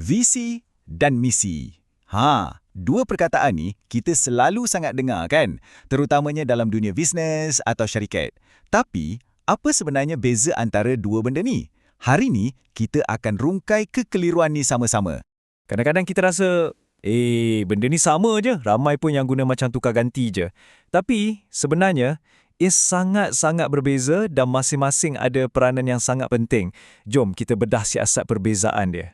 Visi dan misi. Dua perkataan ni kita selalu sangat dengar kan? Terutamanya dalam dunia bisnes atau syarikat. Tapi, apa sebenarnya beza antara dua benda ni? Hari ni, kita akan rungkai kekeliruan ni sama-sama. Kadang-kadang kita rasa, benda ni sama je, ramai pun yang guna macam tukar ganti je. Tapi, sebenarnya, ia sangat-sangat berbeza dan masing-masing ada peranan yang sangat penting. Jom kita bedah siasat perbezaan dia.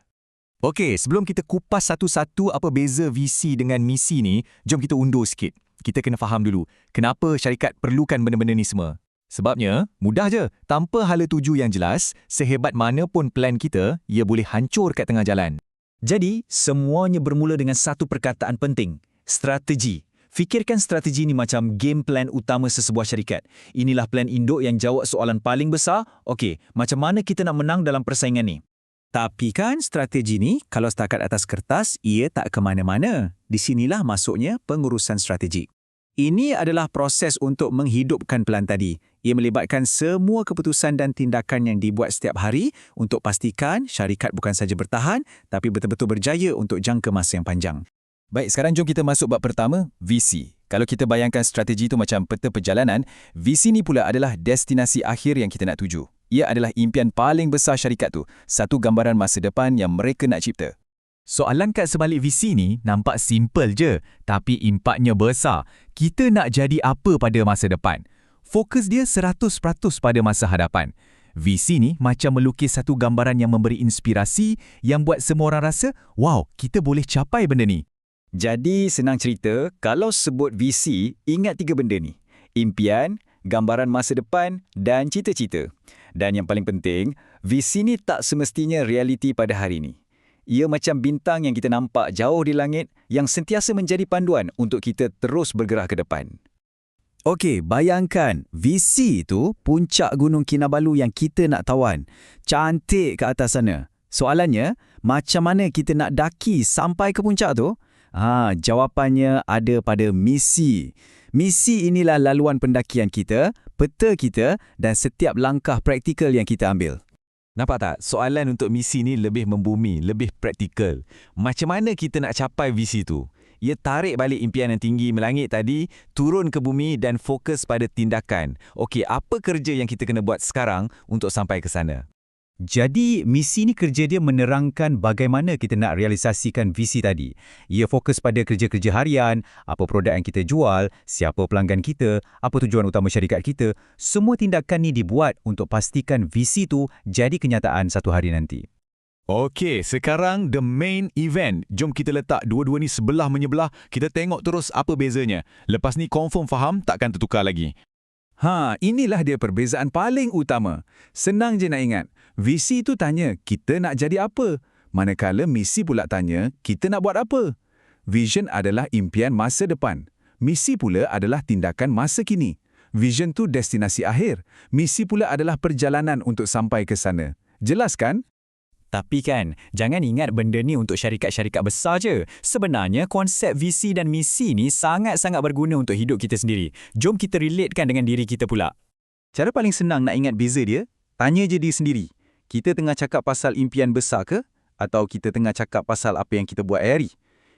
Okey, sebelum kita kupas satu-satu apa beza visi dengan misi ni, jom kita undur sikit. Kita kena faham dulu, kenapa syarikat perlukan benda-benda ni semua. Sebabnya, mudah je, tanpa hala tuju yang jelas, sehebat mana pun plan kita, ia boleh hancur kat tengah jalan. Jadi, semuanya bermula dengan satu perkataan penting, strategi. Fikirkan strategi ni macam game plan utama sesebuah syarikat. Inilah plan induk yang jawab soalan paling besar, okey, macam mana kita nak menang dalam persaingan ni? Tapi kan strategi ni, kalau setakat atas kertas, ia tak ke mana-mana. Di sinilah masuknya pengurusan strategi. Ini adalah proses untuk menghidupkan plan tadi. Ia melibatkan semua keputusan dan tindakan yang dibuat setiap hari untuk pastikan syarikat bukan saja bertahan, tapi betul-betul berjaya untuk jangka masa yang panjang. Baik, sekarang jom kita masuk bab pertama, visi. Kalau kita bayangkan strategi itu macam peta perjalanan, visi ni pula adalah destinasi akhir yang kita nak tuju. Ia adalah impian paling besar syarikat tu, satu gambaran masa depan yang mereka nak cipta. Soalan kat sebalik visi ni nampak simple je, tapi impaknya besar. Kita nak jadi apa pada masa depan? Fokus dia 100% pada masa hadapan. Visi ni macam melukis satu gambaran yang memberi inspirasi, yang buat semua orang rasa, wow, kita boleh capai benda ni. Jadi, senang cerita, kalau sebut visi, ingat tiga benda ni. Impian, gambaran masa depan dan cita-cita. Dan yang paling penting, visi ni tak semestinya realiti pada hari ni. Ia macam bintang yang kita nampak jauh di langit yang sentiasa menjadi panduan untuk kita terus bergerak ke depan. Okey, bayangkan visi itu puncak Gunung Kinabalu yang kita nak tawan. Cantik ke atas sana. Soalannya, macam mana kita nak daki sampai ke puncak tu? Jawapannya ada pada misi. Misi inilah laluan pendakian kita, peta kita dan setiap langkah praktikal yang kita ambil. Nampak tak? Soalan untuk misi ni lebih membumi, lebih praktikal. Macam mana kita nak capai visi tu? Ia tarik balik impian yang tinggi melangit tadi, turun ke bumi dan fokus pada tindakan. Okey, apa kerja yang kita kena buat sekarang untuk sampai ke sana? Jadi, misi ni kerja dia menerangkan bagaimana kita nak realisasikan visi tadi. Ia fokus pada kerja-kerja harian, apa produk yang kita jual, siapa pelanggan kita, apa tujuan utama syarikat kita. Semua tindakan ni dibuat untuk pastikan visi tu jadi kenyataan satu hari nanti. Okey, sekarang the main event. Jom kita letak dua-dua ni sebelah menyebelah, kita tengok terus apa bezanya. Lepas ni confirm faham, takkan tertukar lagi. Inilah dia perbezaan paling utama. Senang je nak ingat. Visi tu tanya, kita nak jadi apa? Manakala misi pula tanya, kita nak buat apa? Vision adalah impian masa depan. Misi pula adalah tindakan masa kini. Vision tu destinasi akhir. Misi pula adalah perjalanan untuk sampai ke sana. Jelas kan? Tapi kan, jangan ingat benda ni untuk syarikat-syarikat besar je. Sebenarnya, konsep visi dan misi ni sangat-sangat berguna untuk hidup kita sendiri. Jom kita relatekan dengan diri kita pula. Cara paling senang nak ingat beza dia, tanya je diri sendiri. Kita tengah cakap pasal impian besar ke? Atau kita tengah cakap pasal apa yang kita buat hari?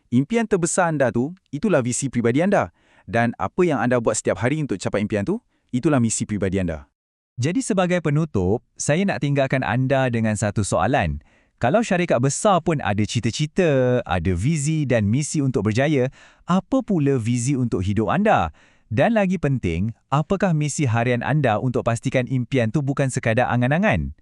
Impian terbesar anda tu, itulah visi pribadi anda. Dan apa yang anda buat setiap hari untuk capai impian tu, itulah misi pribadi anda. Jadi sebagai penutup, saya nak tinggalkan anda dengan satu soalan. Kalau syarikat besar pun ada cita-cita, ada visi dan misi untuk berjaya, apa pula visi untuk hidup anda? Dan lagi penting, apakah misi harian anda untuk pastikan impian tu bukan sekadar angan-angan?